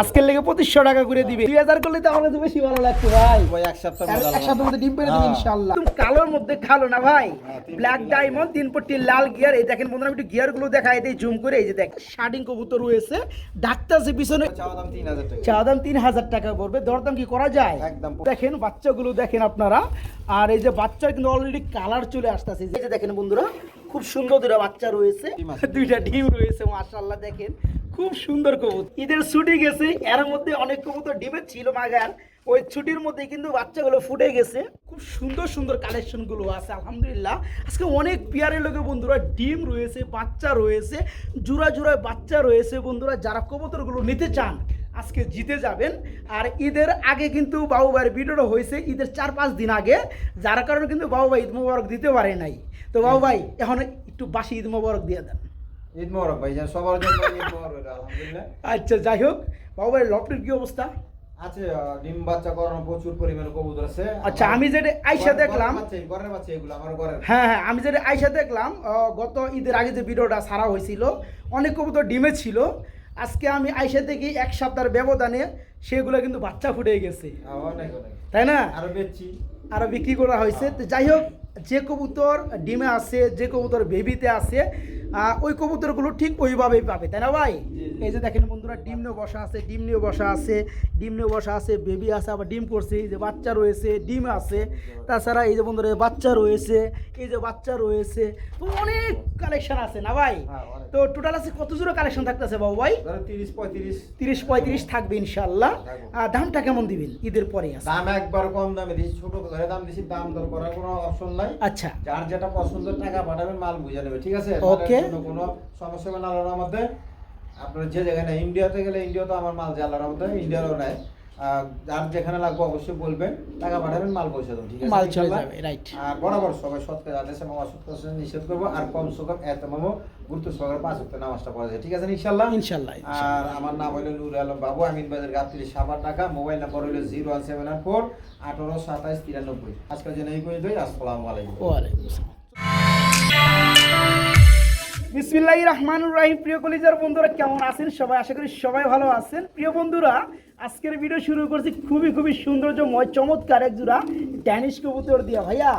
আজকের লেগে 2500 টাকা করে দিবে। 2000 করলে তো আমাদের বেশি ভালো লাগছে ভাই। এক সপ্তাহের মধ্যে ডিম পেরে দিবে ইনশাআল্লাহ। তুমি কালোর মধ্যে কালো না ভাই, ব্ল্যাক ডায়মন্ড 3 পট্টি লাল গিয়ার। এই দেখেন বন্ধুরা, আমি একটু গিয়ার গুলো দেখাই দেই জুম করে। এই যে দেখ শার্টিং কবুতর রয়েছে, ডাকতেছে পিছনে। চাওয়া দাম 3000 টাকা পড়বে। দরদাম কি করা যায়? দেখেন বাচ্চাগুলো দেখেন আপনারা, আর এই যে বাচ্চার কিন্তু অলরেডি কালার চলে আসতেছে। এই যে দেখেন বন্ধুরা, খুব সুন্দর দুটো বাচ্চা রয়েছে, দুইটা ডিম রয়েছে মাশাআল্লাহ। দেখেন খুব সুন্দর কবুতর। ঈদের ছুটি গেছে, এর মধ্যে অনেক কবুতর ডিমে ছিল মাগার, ওই ছুটির মধ্যে কিন্তু বাচ্চাগুলো ফুটে গেছে। খুব সুন্দর সুন্দর কালেকশন গুলো আছে আলহামদুলিল্লাহ। আজকে অনেক পেয়ারের লোকে বন্ধুরা ডিম রয়েছে, বাচ্চা রয়েছে, জোড়া জোড়ায় বাচ্চা রয়েছে বন্ধুরা। যারা কবুতরগুলো নিতে চান আজকে জিতে যাবেন। আর ঈদের আগে কিন্তু বাবু ভাইয়ের ভিডিওটা হয়েছে ঈদের 4-5 দিন আগে, যার কারণে কিন্তু বাবু ভাই ঈদ মোবারক দিতে পারে নাই। তো বাবু ভাই এখন একটু বাসি ঈদ মোবারক দিয়ে দেন। ঈদ মোবারক ভাই, সবার জন্য ঈদ মোবারক আলহামদুলিল্লাহ। আচ্ছা যাই হোক, বাবু ভাই লফটের কি অবস্থা আছে? ডিম বাচ্চা করানো প্রচুর পরিমাণে কবুতর আছে। আচ্ছা আমি যেটা আইসা দেখলাম, ঘরের বাচ্চা এগুলো আমার ঘরের। হ্যাঁ হ্যাঁ, আমি যেটা আইসা দেখলাম গত ঈদের আগে যে ভিডিওটা ছাড়া হয়েছিল, অনেক কবুতর ডিমে ছিল। আজকে আমি আইসা দেখি এক সপ্তাহের ব্যবধানে সেগুলো কিন্তু বাচ্চা ফুটে গেছে, তাই না? আরো বিক্রি করা হয়েছে। তো যাই হোক, যে কবুতর ডিমে আছে, যে কবুতর বেবিতে আছে, ওই কবুতরগুলো ঠিক ওইভাবেই পাবে, তাই না ভাই? এই যে দেখেন বন্ধুরা, ডিম নিয়ে বসা আছে, ডিম নিয়ে বসা আছে, ডিম নিয়ে বসা আছে, বেবি আছে, আবার ডিম করছে। এই যে বাচ্চা রয়েছে, ডিম আছে, তাছাড়া এই যে বন্ধুরা বাচ্চা রয়েছে, এই যে বাচ্চা রয়েছে। তো অনেক কালেকশন আছে না ভাই? তো টোটাল আছে কত জোড়া কালেকশন থাকতেছে বাবু ভাই? 30-35 থাকবে ইনশাআল্লাহ। দামটা কেমন দিবেন ঈদের পরে? দাম একবার কম দামে দিছি, ছোট করে দাম দিছি, দাম দর করার কোনো অপশন নাই। আচ্ছা, যার যেটা পছন্দ টাকা পাঠাবেন, মাল বুঝে নেবে, ঠিক আছে? ওকে, কোনো সমস্যা হবে না আল্লাহর মধ্যে। আপনার যে জায়গায় না, ইন্ডিয়াতে গেলে ইন্ডিয়া তো আমার মাল যে আল্লাহর মধ্যে, ইন্ডিয়ারও নাই। যার যেখানে লাগবে অবশ্যই বলবেন, টাকা পাঠাবেন, মাল পৌঁছে দেবো, ঠিক আছে? মাল চলে যাবে, রাইট। আর বরাবর সবাই সৎকার আদেশে মামা সৎকার নিষেধ করবো। আর কম সকাল এত মামো গুরুত্ব সহকারে 5 ওয়াক্ত নামাজটা পড়া যায়, ঠিক আছে ইনশাআল্লাহ? ইনশাআল্লাহ। আর আমার নাম হলো নূর আলম বাবু, আমিন বাজার গাবতলী সাভার ঢাকা। মোবাইল নাম্বার হলো 01784 18 27 93। আজকের জন্য এই পর্যন্তই। আসসালামু আলাইকুম। ওয়ালাইকুম আসসালাম। বিসমিল্লাহির রহমানির রহিম। প্রিয় কলিজার বন্ধুরা কেমন আছেন সবাই? আশা করি সবাই ভালো আছেন। প্রিয় বন্ধুরা, আজকের ভিডিও শুরু করছি খুবই সৌন্দর্যময় চমৎকার এক জোড়া ড্যানিশ কবুতর দিয়া। ভাইয়া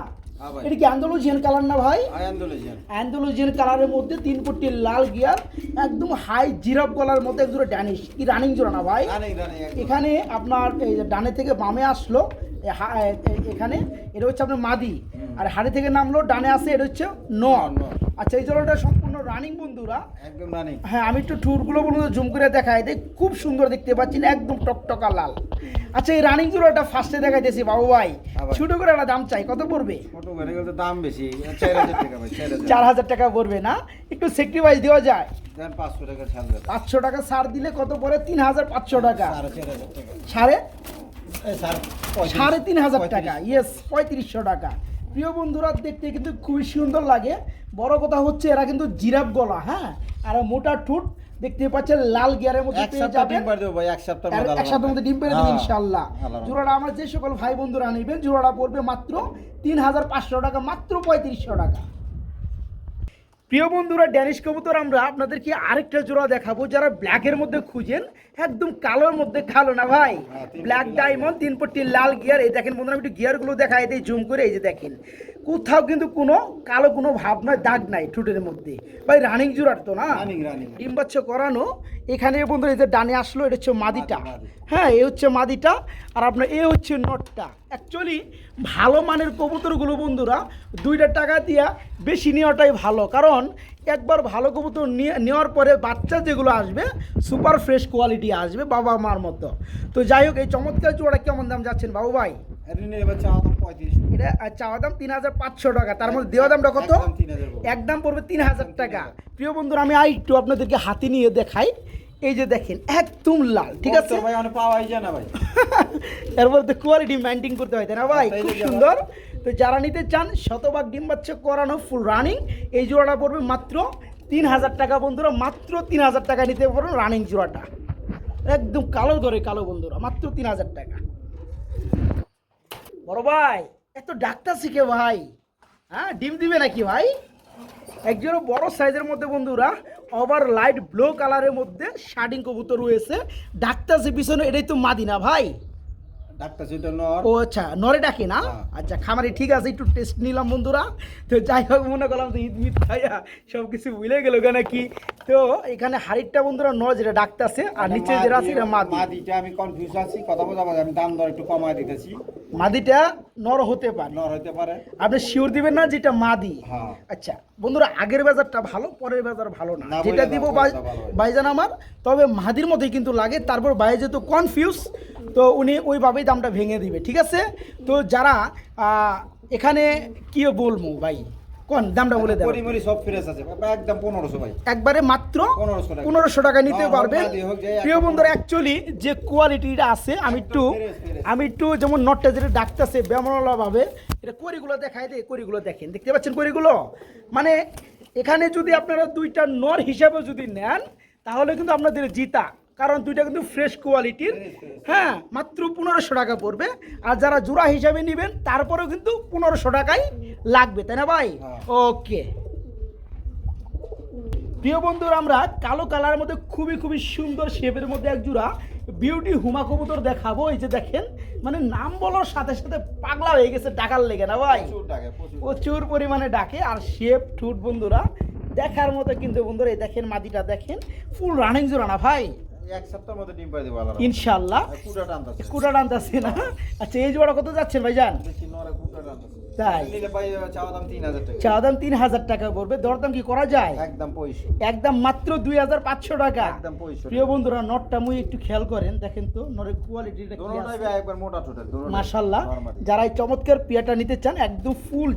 এটা কি আন্দালুজিয়ান কালার না ভাই? আন্দালুজিয়ান কালারের মধ্যে 3 পট্টি লাল গিয়ার, একদম হাই জিরাফ গলার মধ্যে এক জোড়া ড্যানিশ। কি রানিং জোড়া না ভাই? এখানে আপনার এই ডানে থেকে বামে আসলো, এখানে এটা হচ্ছে আপনার মাদি, আর হাড়ি থেকে নামলো ডানে আসে, এটা হচ্ছে নর। আচ্ছা, এই জলটা সম্পূর্ণ রানিং বন্ধুরা, একদম রানিং। হ্যাঁ, আমি একটু টুরগুলো বলতে জুম করে দেখাই দেই। খুব সুন্দর দেখতে পাচ্ছেন, একদম টকটকা লাল। আচ্ছা, এই রানিং জোড়াটা ফার্স্টে দেখাইতেছি বাবু ভাই। ছোট করে একটা দাম চাই, কত পড়বে? ছোট করে গেলে দাম বেশি, 4000 টাকা ভাই। 4000 টাকা পড়বে না? একটু সেক্রিফাইস দেওয়া যায়? 500 টাকা ছাড় দেন। 500 টাকা ছাড় দিলে কত পড়ে? 3500 টাকা। 4500 টাকা। 3500 টাকা। ইয়েস, 3500 টাকা। প্রিয় বন্ধুরা, দেখতে কিন্তু খুবই সুন্দর লাগে। বড় কথা হচ্ছে এরা কিন্তু জিরাফ গলা, হ্যাঁ, আর মোটা ঠোঁট দেখতে পাচ্ছেন, লাল গিয়ারের মধ্যে পেয়ে যাবেন। এক সপ্তাহের মধ্যে ডিম পেরে দেবেন ইনশাআল্লাহ। জোড়াটা আমার যে সকল ভাই বন্ধুরা নেবেন, জোড়াটা পড়বে মাত্র 3500 টাকা, মাত্র 3500 টাকা। প্রিয় বন্ধুরা, ড্যানিশ কবুতর আমরা আপনাদেরকে আরেকটা জোড়া দেখাবো, যারা ব্ল্যাকের মধ্যে খুঁজেন, একদম কালোর মধ্যে কালো না ভাই, ব্ল্যাক ডায়মন্ড 3 পট্টি লাল গিয়ার। এই দেখেন বন্ধুরা, আমি একটু গিয়ারগুলো দেখাই দিই জুম করে। এই যে দেখেন, কোথাও কিন্তু কোনো কালো কোনো ভাব নয়, দাগ নাই ঠোঁটের মধ্যে ভাই। রানিং জোড়ার তো না, ডিম বাচ্চা করানো। এখানে বন্ধুরা এই যে ডানে আসলো, এটা হচ্ছে মাদিটা, হ্যাঁ, এই হচ্ছে মাদিটা, আর আপনার এ হচ্ছে নটটা। অ্যাকচুয়ালি ভালো মানের কবুতরগুলো বন্ধুরা 2টা টাকা দিয়া বেশি নেওয়াটাই ভালো, কারণ একবার ভালো কবুতর নেওয়ার পরে বাচ্চা যেগুলো আসবে সুপার ফ্রেশ কোয়ালিটি আসবে, বাবা মার মতো। তো যাই হোক, এই চমৎকার জোড়া কেমন দাম যাচ্ছেন বাবু ভাই? এটা চাওয়া দাম 3500 টাকা, তার মধ্যে দেওয়া দামটা কত? একদম পড়বে 3000 টাকা। প্রিয় বন্ধুরা, আমি একটু আপনাদেরকে হাতে নিয়ে দেখাই। এই যে দেখেন, একদম লাল, ঠিক আছে ভাই? পাওয়াই যায় না ভাই। এরপর তো কোয়ালিটি মেইনটেইন করতে হয়, তাই না ভাই? খুব সুন্দর। তো যারা নিতে চান, শতভাগ ডিম বাচ্চা করানো, ফুল রানিং, এই জোড়াটা পড়বে মাত্র 3000 টাকা বন্ধুরা, মাত্র 3000 টাকা নিতে পারবেন রানিং জোড়াটা, একদম কালো ধরে কালো বন্ধুরা, মাত্র 3000 টাকা। বড় ভাই, এত ডাক্তার শিখে ভাই, হ্যাঁ, ডিম দিবে নাকি ভাই? একজোড়া বড় সাইজের মধ্যে বন্ধুরা ওভার লাইট ব্লু কালারের মধ্যে শার্টিং কবুতর রয়েছে, ডাকতেছে পিছনে, এটাই তো মাদিনা ভাই? ডাক্তার সেটা নর। ও আচ্ছা, নরে ডাকে না? হ্যাঁ। আচ্ছা, খামারি ঠিক আছে, একটু টেস্ট নিলাম বন্ধুরা। তো যাই হোক, মনে করলাম তো ঈদ মিদ খাইয়া সব কিছু ভুলে গেল কেন কি। তো এখানে হাড়িটা বন্ধুরা নর যেটা ডাকতেছে, আর নিচে যেটা আছে এটা মাদি। মাদিটা আমি কনফিউজ আছি, কথা বলতে আমি দাম দর একটু কমায় দিতেছি। মাদিটা নর হতে পারে, নর হতে পারে। আপনি শিওর দিবেন না যেটা মাদি? হ্যাঁ। আচ্ছা বন্ধুরা, আগের বাজারটা ভালো, পরের বাজার ভালো না, না, যেটা বলে দিব দাও, বলে দাও, ভালো হয়। ভাইজান আমার, তবে মাদির মতোই কিন্তু লাগে। তারপর ভাই যেহেতু কনফিউজ, তো উনি ওইভাবেই দামটা ভেঙে দিবে, ঠিক আছে? তো যারা এখানে কি বলবো ভাই, কোন দামটা বলে দেন? পরিমরি সব ফ্রেশ আছে একদম 1500 ভাই, একবারে মাত্র 1500 টাকা। 1500 টাকা নিতে হ্যাঁ, পারবেন। মাদি হোক যে প্রিয় একটা বন্ধুরা, অ্যাকচুয়ালি যে কোয়ালিটিটা আছে, আমি একটু যেমন নটটা যেটা ডাকতেছে ব্যামনলাভাবে, এটা করিগুলো দেখাই দেয়, করিগুলো দেখেন, দেখতে পাচ্ছেন করিগুলো? মানে এখানে যদি আপনারা দুইটা নর হিসাবে যদি নেন, তাহলে কিন্তু আপনাদের জিতা, কারণ দুইটা কিন্তু ফ্রেশ কোয়ালিটির। হ্যাঁ, মাত্র 1500 টাকা পড়বে। আর যারা জোড়া হিসাবে নেবেন, তারপরেও কিন্তু 1500 টাকাই লাগবে, তাই না ভাই? হ্যাঁ। ওকে প্রিয় বন্ধুরা, আমরা কালো কালারের মধ্যে খুবই খুবই সুন্দর শেপের মধ্যে এক জোড়া বিউটি হুমা কবুতর দেখাবো। এই যে দেখেন, মানে নাম বলার সাথে সাথে পাগলা হয়ে গেছে ডাকার লেগে, না ভাই? প্রচুর টাকা, প্রচুর। প্রচুর পরিমাণে ডাকে, আর শেপ ঠুট বন্ধুরা দেখার মতো কিন্তু বন্ধুরা। এই দেখেন মাদিটা দেখেন, ফুল রানিং জোড়া না ভাই? এক সপ্তাহের মধ্যে ডিম পাই দেব আল্লাহর ইনশাআল্লাহ। কুটা টানতাছে। কুটা টানতাছে না? আচ্ছা, এই জোড়া কত যাচ্ছেন ভাইজান? বেশি নরে কুটা টানতাছে। তাই? নিলে ভাই চাওয়া দাম 3000 টাকা। চা দাম 3000 টাকা পড়বে, দরদাম কি করা যায়? একদম 500। একদম মাত্র 2500 টাকা। একদম 500। প্রিয় বন্ধুরা, নটটা মুই একটু খেয়াল করেন, দেখেন তো নরের কোয়ালিটিটা কি দোনোটাই আছে। ভাই একবার মোটা ঠোঁটের, দোনোটাই। মাশাআল্লাহ, নরমালি। যারা এই চমৎকার পিয়াটা নিতে চান, একদম ফুল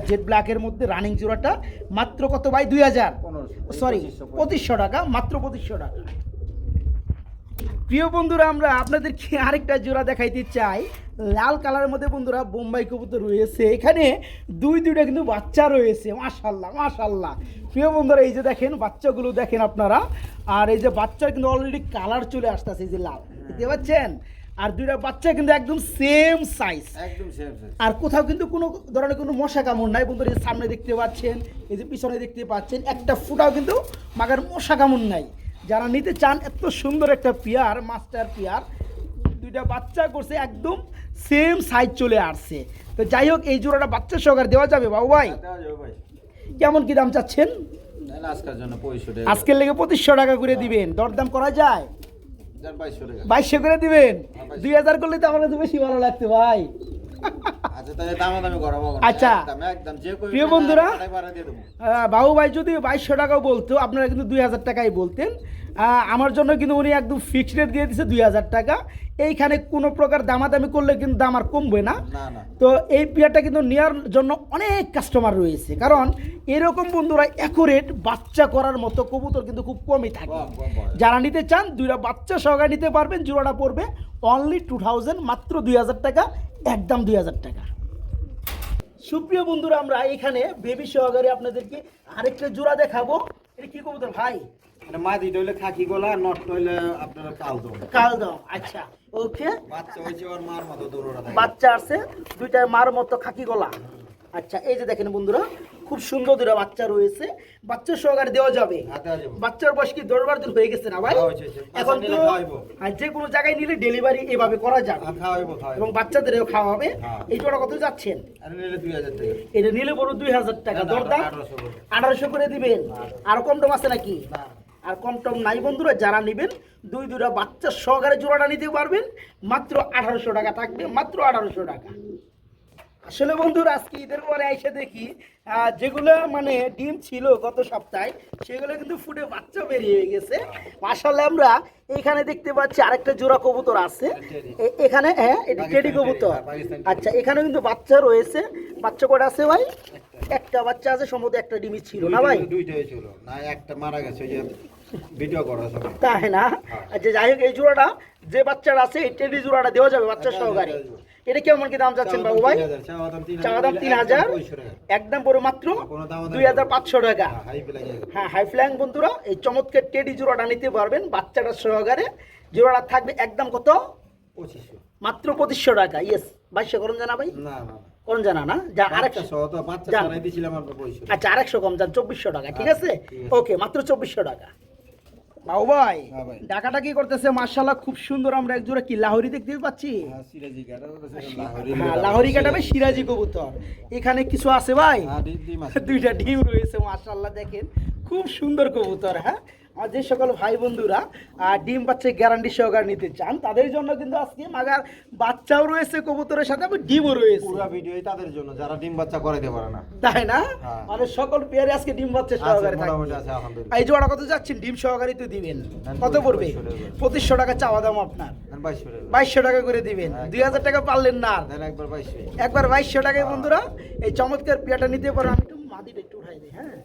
জেড ব্ল্যাকের মধ্যে রানিং জোড়াটা মাত্র কত ভাই? 2000, 1500, সরি 2500 টাকা, মাত্র 2500 টাকা। প্রিয় বন্ধুরা, আমরা আপনাদেরকে আরেকটা জোড়া দেখাইতে চাই, লাল কালারের মধ্যে বন্ধুরা বোম্বাই কবুতর রয়েছে। এখানে দুইটা কিন্তু বাচ্চা রয়েছে, মাশাআল্লাহ মাশাআল্লাহ। প্রিয় বন্ধুরা, এই যে দেখেন বাচ্চাগুলো দেখেন আপনারা, আর এই যে বাচ্চার কিন্তু অলরেডি কালার চলে আসতেছে, এই যে লাল, দেখতে পাচ্ছেন? আর দুইটা বাচ্চা কিন্তু একদম সেম সাইজ, একদম সেম সেম। আর কোথাও কিন্তু কোনো ধরনের কোনো মশা কামড় নাই বন্ধুরা। এই যে সামনে দেখতে পাচ্ছেন, এই যে পিছনে দেখতে পাচ্ছেন, একটা ফুটাও কিন্তু মাগার মশা কামড় নাই। যারা নিতে চান এত সুন্দর একটা পেয়ার, মাস্টার পেয়ার, দুইটা বাচ্চা করছে, একদম সেম সাইজ চলে আসছে। তো যাই হোক, এই জোড়াটা বাচ্চা সহকারে দেওয়া যাবে বাবু ভাই? দেওয়া যাবে ভাই। কেমন কি দাম চাচ্ছেন? তাহলে আজকের জন্য 2500 টাকা। আজকের লেগে 2500 টাকা করে দিবেন, দরদাম করা যায়? 2200 টাকা। 2200 করে দিবেন। 2200 2000 করলে তো আমার কাছে বেশি ভালো লাগতো ভাই। আচ্ছা, তাহলে দামাদামি করাবো না। আচ্ছা। একদম যে কই প্রিয় বন্ধুরা, বাড়া দিয়ে দেবো। বাবু ভাই যদি 2200 টাকাও বলতো, আপনারা কিন্তু 2000 টাকাই বলতেন। আমার জন্য কিন্তু উনি একদম ফিক্সড রেট দিয়ে দিচ্ছে 2000 টাকা। এইখানে কোনো প্রকার দামাদামি করলে কিন্তু দাম আর কমবে না। না না। তো এই পেয়ারটা কিন্তু নেওয়ার জন্য অনেক কাস্টমার রয়েছে, কারণ এরকম বন্ধুরা অ্যাকুরেট বাচ্চা করার মতো কবুতর কিন্তু খুব কমই থাকে। যারা নিতে চান, দুইটা বাচ্চা সহকারে নিতে পারবেন। জোড়াটা পড়বে অনলি 2000, মাত্র 2000 টাকা, একদম 2000 টাকা। সুপ্রিয় বন্ধুরা, আমরা এখানে বেবি সহকারে আপনাদেরকে আরেকটা জোড়া দেখাবো। এটা কি কবুতর ভাই? মানে মাদি হইলে খাকি গলা, নট হইলে আপনারা কাল দাও। কাল দাও। আচ্ছা, ওকে। বাচ্চা হইছে ওর মার মতো দৌড়টা থাকে। বাচ্চা আছে দুইটার মার মতো খাকি গলা। আচ্ছা, এই যে দেখেন বন্ধুরা, খুব সুন্দর দুটো বাচ্চা রয়েছে, বাচ্চা সহকারে দেওয়া যাবে। হাতে আসবে। বাচ্চার বয়স কি 10-12 দিন হয়ে গেছে না ভাই? হ্যাঁ, হয়েছে। এখন বাচ্চা নিলে তো খাওয়াইবো। আর যে কোনো জায়গায় নিলে ডেলিভারি এভাবে করা যাবে, আর খাওয়াইবো খাওয়াইবো। এবং বাচ্চাদেরও খাওয়া হবে। হ্যাঁ। এই জোড়া কত যাচ্ছেন? আর নিলে 2000 টাকা। এটা নিলে বড় 2000 টাকা, না, না, দরদাম 1800 করে। 1800 করে দিবেন। আর কম টম আছে নাকি? না। আর কম টম নাই বন্ধুরা। যারা নেবেন দুইটা বাচ্চা সহকারে জোড়াটা নিতে পারবেন, মাত্র 1800 টাকা থাকবে, মাত্র 1800 টাকা। আসলে বন্ধুরা, আজকে ঈদের পরে এসে দেখি যেগুলো মানে ডিম ছিল গত সপ্তাহে, সেগুলো কিন্তু ফুটে বাচ্চা বেরিয়ে গেছে। মাশাআল্লাহ, আমরা এখানে দেখতে পাচ্ছি আরেকটা জোড়া কবুতর আছে এখানে। হ্যাঁ, এটা টেডি কবুতর। আচ্ছা, এখানে কিন্তু বাচ্চা রয়েছে। বাচ্চা কটা আছে ভাই? একটা বাচ্চা আছে, সম্ভবত একটা ডিমই ছিল না ভাই? দুইটাই ছিল না, একটা মারা গেছে, ওই যে ভিডিও করা সব। তাই না? আচ্ছা, যাই হোক, এই জোড়াটা যে বাচ্চাটা আছে, এই টেডি জোড়াটা দেওয়া যাবে বাচ্চা সহকারে। এটা কেমন কি দাম চাচ্ছেন বাবু ভাই? চাওয়া দাম 3000, একদম পড়ে মাত্র 2500 টাকা। হ্যাঁ, হাই ফ্ল্যাং বন্ধুরা, এই চমৎকার টেডি জোড়াটা নিতে পারবেন বাচ্চাটা সহকারে। জোড়াটা থাকবে একদম কত? 2500, মাত্র 2500 টাকা। ইয়েস, 2200 করুন জানা ভাই? না না, কোন জানা না যা বাচ্চা 100 সহ তো বাচ্চা যান। ছাড়াই দিছিলাম আমরা পয়সা। আচ্ছা 100 কম যান 2400 টাকা ঠিক আছে ঠিক আছে। ওকে মাত্র 2400 টাকা বাবু ভাই হ্যাঁ ভাই। টাকাটা কি করতেছে মাশাআল্লাহ খুব সুন্দর আমরা এক জোড়া কি লাহোরি দেখতে পাচ্ছি হ্যাঁ, সিরাজি কাটা বলতেছে, হ্যাঁ লাহোরি কাটাবে সিরাজি কবুতর এখানে কিছু আছে ভাই হ্যাঁ, ডিম আছে। দুইটা ডিম রয়েছে মাশাআল্লাহ দেখেন খুব সুন্দর কবুতর হ্যাঁ আর যে সকল ভাই বন্ধুরা ডিম বাচ্চা গ্যারান্টি সহকারে নিতে চান তাদের জন্য কিন্তু আজকে মাগার বাচ্চাও রয়েছে কবুতরের সাথে আবার ডিমও রয়েছে পুরো ভিডিওই তাদের জন্য যারা ডিম বাচ্চা করাইতে পারে না। তাই না হ্যাঁ। মানে সকল পেয়ারে আজকে ডিম বাচ্চা আছে, সহকারে মোটামুটি থাকবে আছে, আলহামদুলিল্লাহ। এই জোড়া কত যাচ্ছেন ডিম সহকারে তো দিবেন হ্যাঁ, কত পড়বে 2500 2500 টাকা চাওয়া দাম আপনার আর 2200 টাকা। 2200 টাকা করে দিবেন হ্যাঁ, 2000 টাকা পারলেন না আর। দেন একবার 2200। একবার 2200 টাকায় বন্ধুরা এই চমৎকার পেয়ারটা নিতে পারো আমি একটু মাদিটা একটু উঠাই দিই হ্যাঁ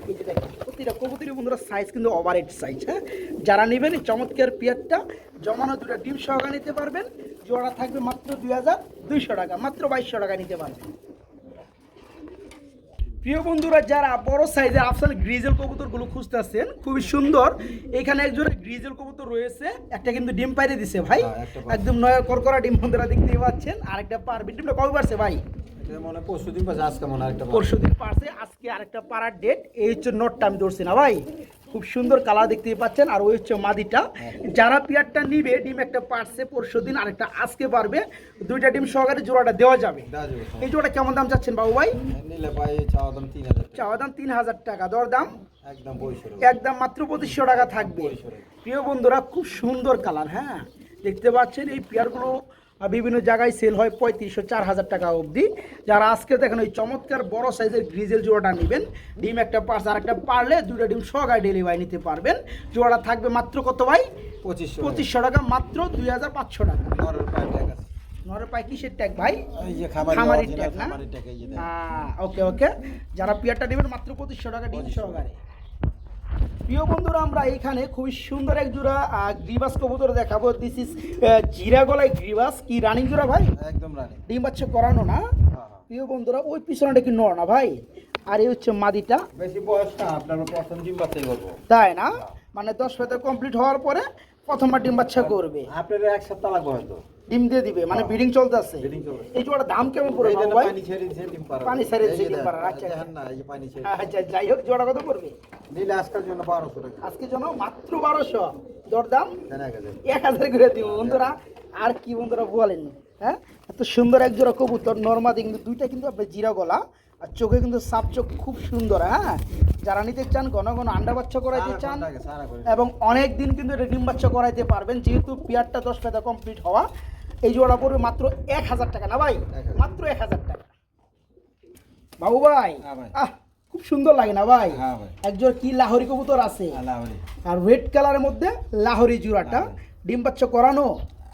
এই যে দেখেন প্রতিটা কবুতরের বন্ধুরা সাইজ কিন্তু ওভারহেড সাইজ হ্যাঁ যারা নেবেন এই চমৎকার পেয়ারটা জমানো দুটো ডিম সহকারে নিতে পারবেন জোড়া থাকবে মাত্র 2200 টাকা মাত্র 2200 টাকা নিতে পারবেন প্রিয় বন্ধুরা যারা বড় সাইজের আফসাল গ্রিজেল কবুতরগুলো খুঁজতেছেন খুবই সুন্দর এখানে একজোড়া গ্রিজেল কবুতর রয়েছে একটা কিন্তু ডিম পাইরে দিছে ভাই হ্যাঁ, একটা পাইরে। একদম নয়া করকরা ডিম বন্ধুরা দেখতেই পাচ্ছেন আরেকটা পারবে ডিমটা কবে পারছে ভাই এটা মনে হয় পরশুদিন পাশে, আজকে মনে হয় একটা পাবে। পরশুদিন পারছে আজকে আরেকটা পাড়ার ডেট এই হচ্ছে নোটটা আমি ধরছি না ভাই খুব সুন্দর কালার দেখতেই পাচ্ছেন আর ওই হচ্ছে মাদিটা যারা পেয়ারটা নিবে ডিম একটা পারছে পরশুদিন আরেকটা আজকে পারবে দুইটা ডিম সহকারে জোড়াটা দেওয়া যাবে দেওয়া যাবে, হ্যাঁ। এই জোড়া কেমন দাম চাচ্ছেন বাবু ভাই নিলে ভাই চাওয়া দাম 3000 টাকা। চাওয়া দাম 3000 টাকা দর দাম একদম 2200 টাকা। একদম মাত্র 2500 টাকা থাকবে প্রিয় বন্ধুরা খুব সুন্দর কালার হ্যাঁ দেখতে পাচ্ছেন এই পেয়ারগুলো বিভিন্ন জায়গায় সেল হয় 3500-4000 টাকা অবধি যারা আজকে দেখেন ওই চমৎকার বড় সাইজের গ্রিজেল জোড়াটা নেবেন ডিম একটা পার্স আর একটা পারলে দুটো ডিম সহকারে ডেলিভারি নিতে পারবেন জোড়া থাকবে মাত্র কত ভাই 2500 2500 টাকা মাত্র 2500 টাকা নরের পায়ে ট্যাগ আছে। নরের পায় কিসের ট্যাগ ভাই এই যে খামারি খামারি original ট্যাগ না খামারি ট্যাগ, এই যে দেখেন। ওকে ওকে যারা পেয়ারটা নেবেন মাত্র 2500 টাকা ডিম সহকারে প্রিয় বন্ধুরা আমরা এখানে খুবই সুন্দর এক জোড়া গ্রিবাস কবুতর দেখাবো দিস ইজ জিরা গলায় গ্রিবাস কি রানিং জোড়া ভাই একদম রানি। ডিম বাচ্চা করানো না হ্যাঁ, হ্যাঁ। প্রিয় বন্ধুরা ওই পিছনটা কি নর না ভাই আর এই হচ্ছে মাদিটা বেশি বয়স না, আপনার প্রথম ডিম বাচ্চাই করবো। তাই না মানে 10 ফেতে কমপ্লিট হওয়ার পরে প্রথমবার ডিম বাচ্চা করবে আপনার এক সপ্তাহ লাগবে হয়তো। ডিম দিয়ে দিবে মানে হ্যাঁ। ব্রিডিং চলতেছে Breeding চলতেছে। এই জোড়া দাম কেমন পড়বে এই যে ভাই পানি ছেড়ে দিছে ডিম পাড়া। পানি ছেড়ে দিছে এই যে ডিম পাড়া, দেখেন, আচ্ছা, দেখেন না, এই যে পানি ছেড়ে আচ্ছা যাই হোক জোড়া কত পড়বে নিলে আজকের জন্য 1200 টাকা। আজকে জন্য মাত্র 1200 দরদাম দেন 1000। 1000 করে দিব বন্ধুরা আর কি বন্ধুরা বলেন হ্যাঁ এত সুন্দর এক জোড়া কবুতর নরমাদি কিন্তু দুইটা কিন্তু আপনার জিরা গলা আর চোখে কিন্তু সাপ চোখ খুব সুন্দর হ্যাঁ যারা নিতে চান ঘন ঘন আন্ডা বাচ্চা করাইতে চান সারা ঘন্টা, সারা করে। এবং অনেক দিন কিন্তু এটা ডিম বাচ্চা করাইতে পারবেন যেহেতু পেয়ারটা 10 ফেদা কমপ্লিট হওয়া এই জোড়া পড়বে মাত্র 1000 টাকা না ভাই 1000 মাত্র 1000 টাকা বাবু ভাই হ্যাঁ ভাই। খুব সুন্দর লাগে না ভাই হ্যাঁ ভাই। একজোড়া কি লাহোরি কবুতর আছে আল্লাহ হাফেজ। আর রেড কালারের মধ্যে লাহোরি জোড়াটা ডিম বাচ্চা করানো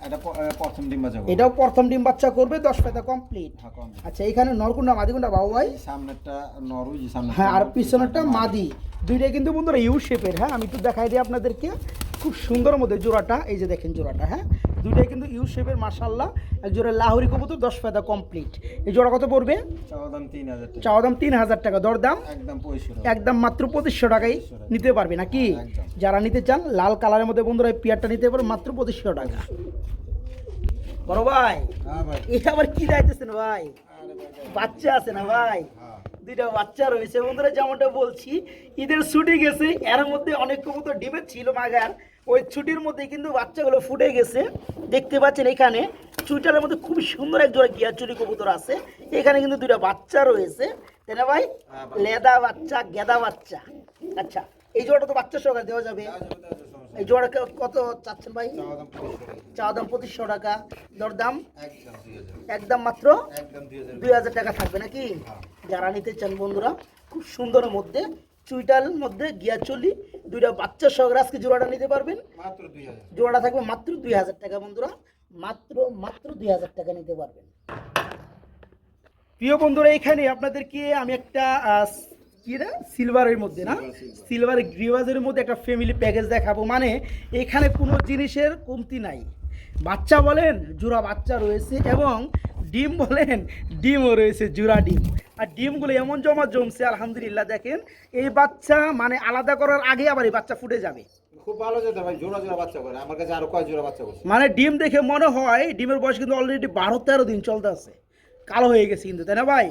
এটা প্রথম ডিম বাচ্চা করবো। এটাও প্রথম ডিম বাচ্চা করবে 10 ফেদা কমপ্লিট হ্যাঁ, কম। আচ্ছা এখানে নরকুন্ডা মাদিকুন্ডা বাবু ভাই এই সামনেরটা নরু, যে সামনে হ্যাঁ আর পিছনেরটা মাদি দুইটাই কিন্তু বন্ধুরা ইউ শেপের হ্যাঁ আমি একটু দেখাই দিই আপনাদেরকে খুব সুন্দর মধ্যে জোড়াটা এই যে দেখেন জোড়াটা হ্যাঁ দুইটাই কিন্তু ইউ শেপের মাশাআল্লাহ এক জোড়া লাহোরি কবুতর 10 ফেদা কমপ্লিট এই জোড়া কত পড়বে চাওয়া দাম 3000 টাকা। চাওয়া দাম 3000 টাকা দরদাম একদম 2500 টাকা। একদম মাত্র 2500 টাকায় নিতে পারবে নাকি একদম। যারা নিতে চান লাল কালারের মধ্যে বন্ধুরা এই পেয়ারটা নিতে পারবে মাত্র 2500 টাকা বড় ভাই হ্যাঁ ভাই। এটা আবার কি দাইতেছেন ভাই বাচ্চা আছে না ভাই হ্যাঁ। দুইটা বাচ্চা রয়েছে বন্ধুরা যেমনটা বলছি ঈদের ছুটি গেছে এর মধ্যে অনেক কবুতর ডিমে ছিল মাগার ওই ছুটির মধ্যে কিন্তু বাচ্চাগুলো ফুটে গেছে দেখতে পাচ্ছেন এখানে চুইটারের মধ্যে খুব সুন্দর এক জোড়া গিয়া চুরি কবুতর আছে এখানে কিন্তু দুইটা বাচ্চা রয়েছে তাই না ভাই হ্যাঁ ভাই। লেদা বাচ্চা গেদা বাচ্চা আচ্ছা এই জোড়াটা তো বাচ্চা সহকারে দেওয়া যাবে এই জোড়া কত চাচ্ছেন ভাই চাওয়া দাম 2500 টাকা। চাওয়া দাম 2500 টাকা দরদাম একদম 2000। একদম মাত্র একদম 2000। 2000 টাকা থাকবে নাকি যারা নিতে চান বন্ধুরা খুব সুন্দরের মধ্যে চুইটালের মধ্যে গিয়া চলি দুইটা বাচ্চা সহকারে আজকে জোড়াটা নিতে পারবেন মাত্র 2000। জোড়াটা থাকবে মাত্র 2000 টাকা বন্ধুরা মাত্র 2000 টাকা নিতে পারবেন প্রিয় বন্ধুরা এখানে আপনাদেরকে আমি একটা কি রে সিলভারের মধ্যে না সিলভার গ্রিভাজের মধ্যে একটা ফ্যামিলি প্যাকেজ দেখাবো মানে এখানে কোনো জিনিসের কমতি নাই বাচ্চা বলেন জোড়া বাচ্চা রয়েছে এবং ডিম বলেন ডিমও রয়েছে জোড়া ডিম আর ডিমগুলো এমন জমছে আলহামদুলিল্লাহ দেখেন এই বাচ্চা মানে আলাদা করার আগে আবার এই বাচ্চা ফুটে যাবে খুব ভালো যেতে ভাই, জোড়া জোড়া বাচ্চা করে। আমার কাছে আরো কয় জোড়া বাচ্চা করছে। মানে ডিম দেখে মনে হয় ডিমের বয়স কিন্তু অলরেডি 12-13 দিন চলতে আছে কালো হয়ে গেছে কিন্তু, তাই না ভাই?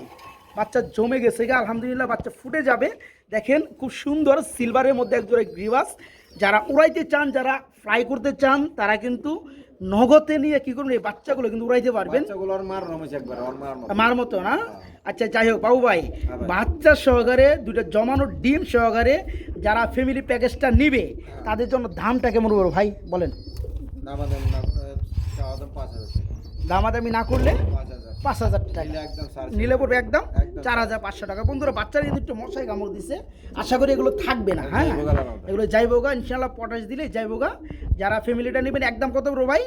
বাচ্চা জমে গেছে গা, আলহামদুলিল্লাহ বাচ্চা ফুটে যাবে। দেখেন খুব সুন্দর সিলভারের মধ্যে একজোড়া গ্রিবাস। যারা উড়াইতে চান, যারা ফ্রাই করতে চান, তারা কিন্তু নগদে নিয়ে কি করবেন, এই বাচ্চাগুলো কিন্তু উড়াইতে পারবেন। বাচ্চাগুলো আর মার রমেশ একবার ওর মার মতো। মার মতো না? আচ্ছা যাই হোক বাবু ভাই, বাচ্চা সহকারে দুটো জমানো ডিম সহকারে যারা ফ্যামিলি প্যাকেজটা নিবে তাদের জন্য দামটা কেমন বলবো ভাই বলেন? দামাদামি না চাওয়া দাম 5,000 টাকা। দামাদামি না করলে 5,000 5,000 টাকা নিলে একদম সাড়ে নিলে পড়বে একদম একদম 4,500 টাকা। বন্ধুরা বাচ্চারা কিন্তু একটু মশাই কামড় দিছে, আশা করি এগুলো থাকবে না। হ্যাঁ যাইবো গা লাগানো। এগুলো যাইবোগা ইনশাল্লাহ, পটাশ দিলে যাইবোগা। যারা ফ্যামিলিটা নেবেন একদম কত বড় ভাই?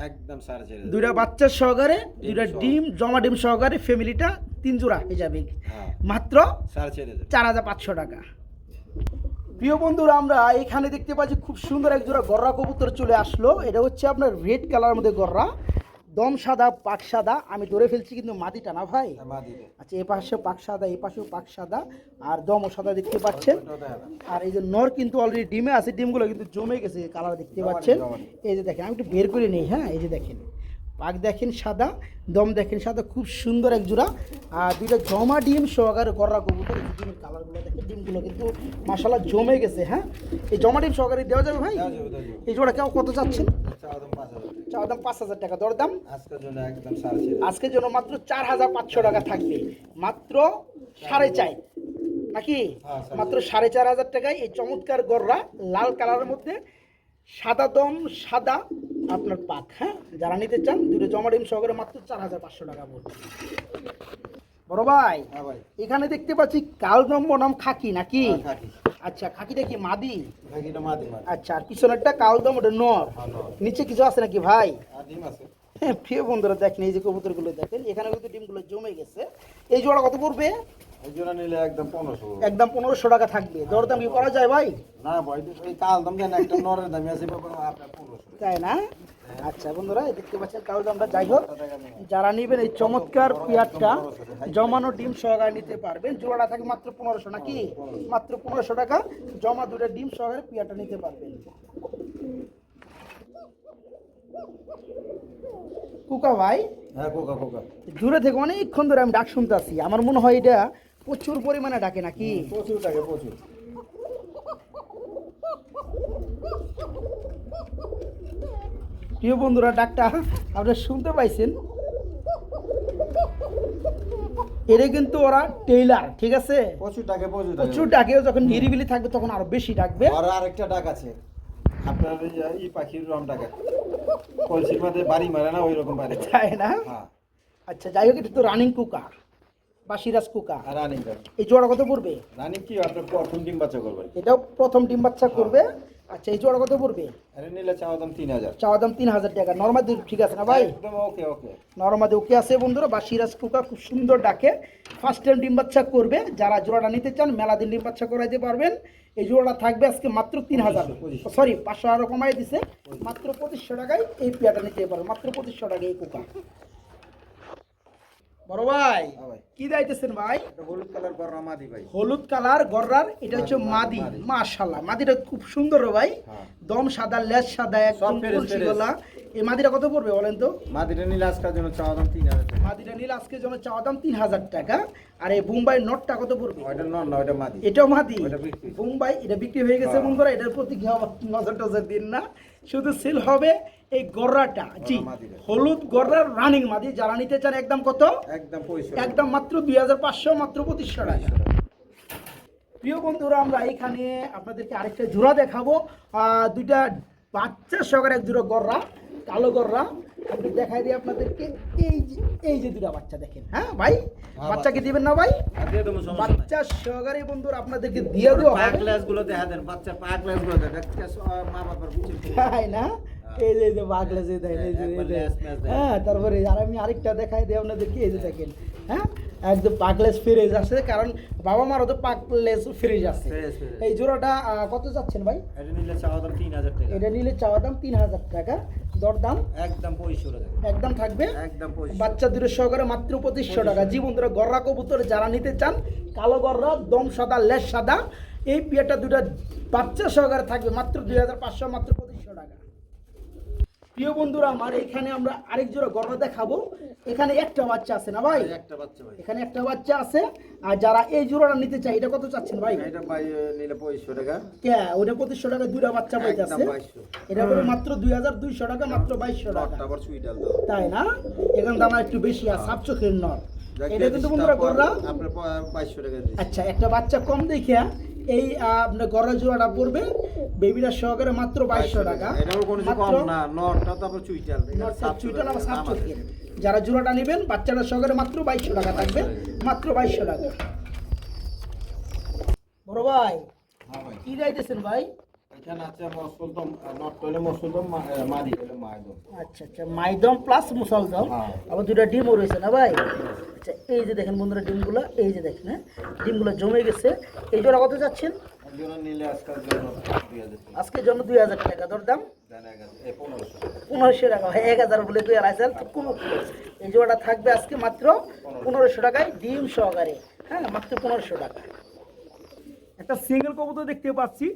একদম 4,500 দুইটা বাচ্চার সহকারে, দুইটা সহ। ডিম জমা ডিম সহকারে ফ্যামিলিটা 3 জোড়া হয়ে যাবে হ্যাঁ মাত্র 4,500 4,500 টাকা। প্রিয় বন্ধুরা আমরা এখানে দেখতে পাচ্ছি খুব সুন্দর এক জোড়া গররা কবুতর চলে আসলো। এটা হচ্ছে আপনার রেড কালারের মধ্যে গররা, দম সাদা পাক সাদা। আমি ধরে ফেলছি কিন্তু মাদিটা না ভাই। মাদিরে আচ্ছা এ পাশে পাক সাদা, এই পাশেও পাক সাদা, আর দমও সাদা দেখতে পাচ্ছেন। ওটাও দেখা দাও। আর এই যে নর কিন্তু অলরেডি ডিমে আছে, ডিমগুলো কিন্তু জমে গেছে, কালার দেখতে পাচ্ছেন। জমাটি। এই যে দেখেন আমি একটু বের করে নিই। হ্যাঁ এই যে দেখেন পাক দেখেন সাদা, দম দেখেন সাদা, খুব সুন্দর এক জোড়া। আর দুইটা জমা ডিম সহকারে গররা কবুতর। এই যে ডিমের কালারগুলো দেখেন, ডিমগুলো কিন্তু মাশাআল্লাহ জমে গেছে। হ্যাঁ এই জমা ডিম সহকারে দেওয়া যাবে ভাই? দেওয়া যাবে, দেওয়া যাবে। এই জোড়া কেউ কত চাচ্ছেন? চাওয়া দাম 5,000 টাকা। চাওয়া দাম 5,000 টাকা, দরদাম আজকের জন্য একদম 4,500 আজকের জন্য মাত্র 4,500 টাকা থাকবে, মাত্র 4.5 নাকি? হ্যাঁ, 4.5 মাত্র 4,500 টাকায় এই চমৎকার গররা লাল কালারের মধ্যে সাদা দম সাদা আপনার পাক। হ্যাঁ যারা নিতে চান দুটো জমা ডিম সহকারে মাত্র 4,500 টাকা পড়বে। বড় ভাই হ্যাঁ ভাই এখানে দেখতে পাচ্ছি কালদম বনাম খাকি নাকি? হ্যাঁ, খাকি আচ্ছা খাকিটা কি মাদি? খাকিটা মাদি মাদি। আচ্ছা আর পিছনেরটা কালদম, ওটা নর। হ্যাঁ নর। নিচে কিছু আছে নাকি ভাই? আর ডিম আছে। হ্যাঁ প্রিয় বন্ধুরা দেখেন এই যে কবুতরগুলো দেখেন, এখানে কিন্তু ডিমগুলো জমে গেছে। এই জোড়া কত পড়বে? এই জোড়া নিলে একদম 1500 টাকা। একদম 1,500 টাকা থাকবে, দরদাম কি করা যায় ভাই? না ভাই এই কাল দাম জানেন একটা নরের দাম আছে বাবা আপনার 1500 তাই না? আচ্ছা বন্ধুরা এই দেখতে পাচ্ছেন কাল দামটা। যাই হোক টাকা নেই। যারা নেবেন এই চমৎকার পেয়ারটা জমানো ডিম সহকারে নিতে পারবেন। জোড়াটা থাকে মাত্র 1500 নাকি? মাত্র 1500 টাকা জমা দুটো ডিম সহকারে পেয়ারটা নিতে পারবেন। কুকা ভাই হ্যাঁ কোকা কোকা দূরে থেকে অনেকক্ষণ ধরে আমি ডাক শুনতে আসি, আমার মনে হয় এটা প্রচুর পরিমাণে ডাকে নাকি? প্রচুর টাকা প্রচুর। প্রিয় বন্ধুরা ডাকটা আপনারা শুনতে পাইছেন। এটা কিন্তু ওরা টেইলার, ঠিক আছে? প্রচুর টাকা প্রচুর টাকা। প্রচুর ডাকেও, যখন নিরিবিলি থাকবে তখন আরো বেশি ডাকবে। আর আরেকটা ডাক আছে আপনার এই পাখির রং ডাকা কলসির মধ্যে বাড়ি মারে না ওই রকম বাড়ি। তাই না? হ্যাঁ আচ্ছা যাই হোক এটা তো রানিং কুকা বা সিরাজ কুকা। আর রানিং ডাক এই জোড়া কত পড়বে? রানিং কি আপনার প্রথম ডিম বাচ্চা করবেন। এটাও প্রথম ডিম বাচ্চা করবে। আচ্ছা এই জোড়া কত পড়বে? আরে নিলে চাওয়া দাম 3000। চাওয়া দাম 3,000 টাকা। নর্মাল ঠিক আছে না ভাই? একদম ওকে ওকে। নর্মাদি ওকে আছে বন্ধুরা। বা সিরাজ কুকা খুব সুন্দর ডাকে, ফার্স্ট টাইম ডিম বাচ্চা করবে। যারা জোড়াটা নিতে চান মেলা দিন ডিম বাচ্চা করাইতে পারবেন। এই জোড়াটা থাকবে আজকে মাত্র 3,000, সরি 500 আরো কমাই দিছে, মাত্র 2500 টাকায় এই পেয়ারটা নিতে পারবেন, মাত্র 2500 টাকায় এই কুকা। বড় ভাই হ্যাঁ ভাই কি দাইতেছেন ভাই? এটা হলুদ কালার গররা মাদি ভাই। হলুদ কালার গররার, এটা হচ্ছে মাদি। মাশাআল্লাহ মাদিটা খুব সুন্দর রে ভাই, হ্যাঁ। দম সাদা, লেজ সাদা, একদম ফেরেস, তুলসী ফেরেস। গলা। এই মাদিটা কত পড়বে বলেন তো? মাদিটা নিলে আজকের জন্য চাওয়া দাম 3000 টাকা। মাদিটা নিলে আজকে জন্য চাওয়া দাম 3,000 টাকা। আর এই বোম্বাই নটটা কত পড়বে? ওইটা নন না ওইটা মাদি। এটাও মাদি ওইটা বিক্রি। বোম্বাই, এটা বিক্রি হয়ে গেছে হ্যাঁ। বন্ধুরা। এটার প্রতি কি হবে নজর টজর দিন না, শুধু সেল হবে এই গররাটা। জি মাদিটা। হলুদ গররার রানিং মাদি। যারা নিতে চান একদম কত? একদম 2500। একদম মাত্র 2,500, মাত্র 2500 টাকা। প্রিয় বন্ধুরা আমরা এখানে আপনাদেরকে আরেকটা জোড়া দেখাবো। দুইটা বাচ্চা সহকারে এক জোড়া গররা, কালো গররা। আমি দেখাই দিই আপনাদেরকে। এই যে দুটা বাচ্চা দেখেন। হ্যাঁ ভাই বাচ্চাকে দিবেন না ভাই? আর দিয়ে দেবো সমস্যা নাই। বাচ্চা সহকারে বন্ধুরা আপনাদেরকে দিয়ে দেওয়া পাক হবে। গ্লাস গুলো দেখা দেন বাচ্চার পাক গ্লাস গুলো দেন একটা মা বাবার বুঝছেন। তাই না? এই যে বাগলা যে দেখেন, এই যে একবার লেস ম্যাচ দেখেন। হ্যাঁ তারপরে আর আমি আরেকটা দেখাই দিই আপনাদেরকে। এই যে দেখেন, হ্যাঁ একদম পাকলেস ফ্রিজ আছে, কারণ বাবা মারও তো পাকলেস ফ্রিজ আছে। Fresh fresh. এই জোড়াটা কত যাচ্ছেন ভাই? এটা নিলে চাওয়া দাম 3000 টাকা। এটা নিলে চাওয়া দাম 3,000 টাকা, দরদাম একদম 2500 টাকা। একদম থাকবে একদম 2500। বাচ্চা দুটো সহকারে মাত্র 2500 টাকা। জি বন্ধুরা গররা কবুতর যারা নিতে চান, কালো গররা, দম সাদা, লেজ সাদা, এই পেয়ারটা দুটো বাচ্চা সহকারে থাকবে মাত্র 2,500, মাত্র 2500 টাকা। প্রিয় বন্ধুরা আমার, এখানে আমরা আরেক জোড়া গররা দেখাবো। এখানে একটা বাচ্চা আছে না ভাই? একটা বাচ্চা ভাই, এখানে একটা বাচ্চা আছে। আর যারা এই জোড়াটা নিতে চায়, এটা কত চাচ্ছেন ভাই? এটা ভাই নিলে 2500 টাকা। কে ওটা 2500 টাকা দুইটা বাচ্চা পাইতেছে। একদম 2200। এটা করে মাত্র 2200 টাকা, মাত্র 2200 টাকা। আবার সুইটাল দাও, তাই না? এখানে দাম একটু বেশি আর সাপ চোখের নর। এটা কিন্তু বন্ধুরা গররা। আপনার 2200 টাকা দিচ্ছি। আচ্ছা, একটা বাচ্চা কম দেখিয়া এই আপনার গররা জোড়াটা পড়বে বেবিরা সহকারে মাত্র 2200 টাকা। এটাও কোনো কম না, নরটা তো আবার চুইটাল, চুইটাল আবার সাপ চোখের। যারা জোড়াটা নেবেন বাচ্চাটা সহকারে মাত্র 2200 টাকা থাকবে, মাত্র 2200 টাকা। বড় ভাই, হ্যাঁ ভাই, কি যাইতেছেন ভাই? এখানে আছে মসলদম, নট হলে মসলদম, মাদি হলে মাইদম। আচ্ছা আচ্ছা, মাইদম প্লাস মুসলদম। হ্যাঁ। আবার দুটা ডিমও রয়েছে না ভাই? আচ্ছা, এই যে দেখেন বন্ধুরা ডিমগুলো, এই যে দেখেন, হ্যাঁ ডিমগুলো জমে গেছে। এই জোড়া কত যাচ্ছেন? একজনের নিলে আজকাল জন্য 2000 টাকা। আজকের জন্য 2000 টাকা দরদাম। দেন 1500 টাকা। 1500 টাকা ভাই, 1000 বলে তুই আর আইসাল তো কোনো। এই জোড়াটা থাকবে আজকে মাত্র 1500 টাকায় ডিম সহকারে, হ্যাঁ মাত্র 1500 টাকা। একটা সিঙ্গেল কবুতর দেখতে পাচ্ছি,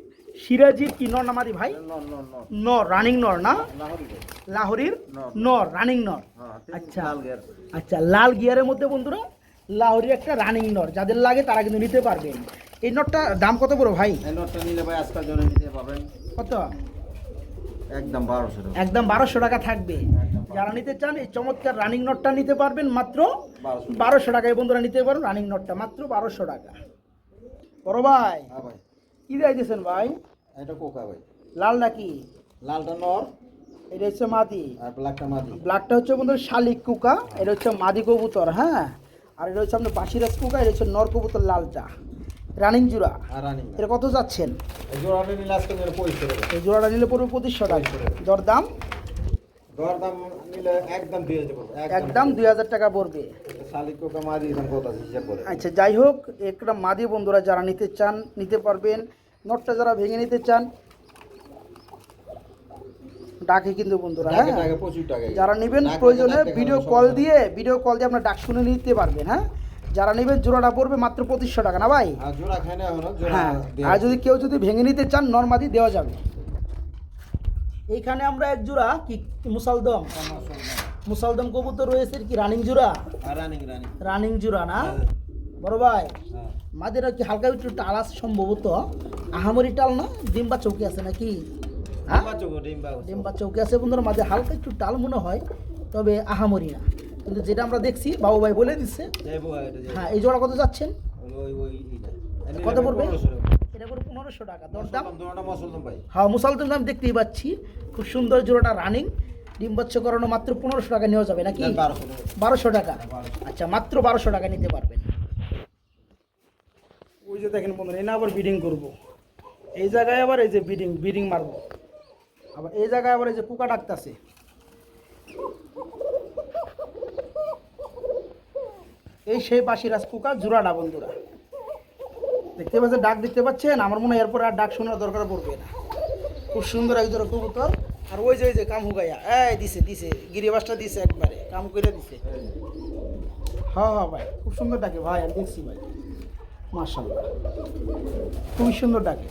সিরাজির কি নর নামারি ভাই? নর নর নর, নর, রানিং নর না? লাহোরি ভাই। লাহোরির নর। নর, রানিং নর। হ্যাঁ, আচ্ছা লাল গিয়ার। আচ্ছা, লাল গিয়ারের মধ্যে বন্ধুরা লাহোরির একটা রানিং নর, যাদের লাগে তারা কিন্তু নিতে পারবেন। এই নরটা দাম কত বড় ভাই? এই নটটা নিলে ভাই আজকাল জন্য নিতে পারবেন কত? একদম 1200 টাকা। একদম 1200 টাকা থাকবে। যারা নিতে চান এই চমৎকার রানিং নটটা নিতে পারবেন মাত্র 1200 টাকায়। বন্ধুরা নিতে পারবেন রানিং নটটা মাত্র 1200 টাকা। বড় ভাই, হ্যাঁ ভাই, কি যাইতেছেন ভাই? এটা কোকা ভাই। লাল নাকি? লালটা নর এটা হচ্ছে মাদি, আর ব্ল্যাকটা মাদি। ব্ল্যাকটা হচ্ছে বন্ধুরা শালিক কুকা, এটা হচ্ছে মাদি কবুতর, হ্যাঁ। আর এটা হচ্ছে আপনার বাসিরাজ কুকা, এটা হচ্ছে নর কবুতর লালটা, রানিং জোড়া। আর রানিং এটা কত যাচ্ছেন? এই জোড়াটা নিলে আজকাল জন্য 2500 টাকা। এই জোড়াটা নিলে পড়বে 2500 টাকা। দরদাম? দরদাম নিলে একদম 2000 পড়বে, একদম 2000 টাকা পড়বে। শালিক কোকা মাদি এরকম কথা হিসাব করে। আচ্ছা, যাই হোক, একটা মাদি বন্ধুরা যারা নিতে চান নিতে পারবেন। নটটা যারা ভেঙে নিতে চান ডাকে কিন্তু বন্ধুরা, হ্যাঁ টাকা 25 টাকা। যারা নেবেন ডাক প্রয়োজনে ডাক ভিডিও দেখানোর কল সমস্যা দিয়ে আপনার ডাক শুনে নিতে পারবেন, হ্যাঁ। যারা নেবেন জোড়াটা পড়বে মাত্র 2500 টাকা না ভাই? আর জোড়া খায় না এখনো, জোড়া হ্যাঁ, দেয়া আর যদি কেউ যদি ভেঙে নিতে চান নরমাদি দেওয়া যাবে। এইখানে আমরা এক জোড়া কি মুসালদম, মুসালদম কবুতর রয়েছে কি রানিং জোড়া? আর রানিং রানিং। রানিং জোড়া না বড় ভাই? হ্যাঁ, মাদেরা কি হালকা একটু টাল আছে সম্ভবত, আহামরি টাল না? ডিম্বা চৌকি আছে নাকি? হ্যাঁ, ডিম্বা চৌকি আছে বন্ধুরা, মাঝে হালকা একটু টাল মনে হয়, তবে আহামরি না। কিন্তু যেটা আমরা দেখছি বাবু ভাই বলে দিচ্ছে। হ্যাঁ, এই জোড়া কত যাচ্ছেন? কত পড়বে? এটা করে 1500 টাকা দরদাম। হ্যাঁ, মুসালদম দাম দেখতেই পাচ্ছি, খুব সুন্দর জোড়াটা রানিং, ডিম বাচ্চা করানো, মাত্র 1500 টাকা নেওয়া যাবে নাকি? 1200 টাকা। আচ্ছা, মাত্র 1200 টাকা নিতে পারবেন। ওই যে দেখেন বন্ধুরা, এই না আবার বিডিং করবো, এই জায়গায় আবার এই যে বিডিং মারবো, আবার এই জায়গায় আবার এই যে পোকা ডাকতেছে। এই সেই বাসিরাজ পোকা জোড়াটা বন্ধুরা দেখতে পাচ্ছেন, ডাক দেখতে পাচ্ছেন। আমার মনে হয় এরপর আর ডাক শোনার দরকার পড়বে না। খুব সুন্দর এক জোড়া কবুতর। আর ওই যে কাম হুগাইয়া এই দিছে গিরিবাসটা দিছে, একবারে কাম করে দিছে। হ্যাঁ হ্যাঁ ভাই, খুব সুন্দর ডাকে ভাই, আমি দেখছি ভাই, মাশাআল্লাহ খুবই সুন্দর ডাকে।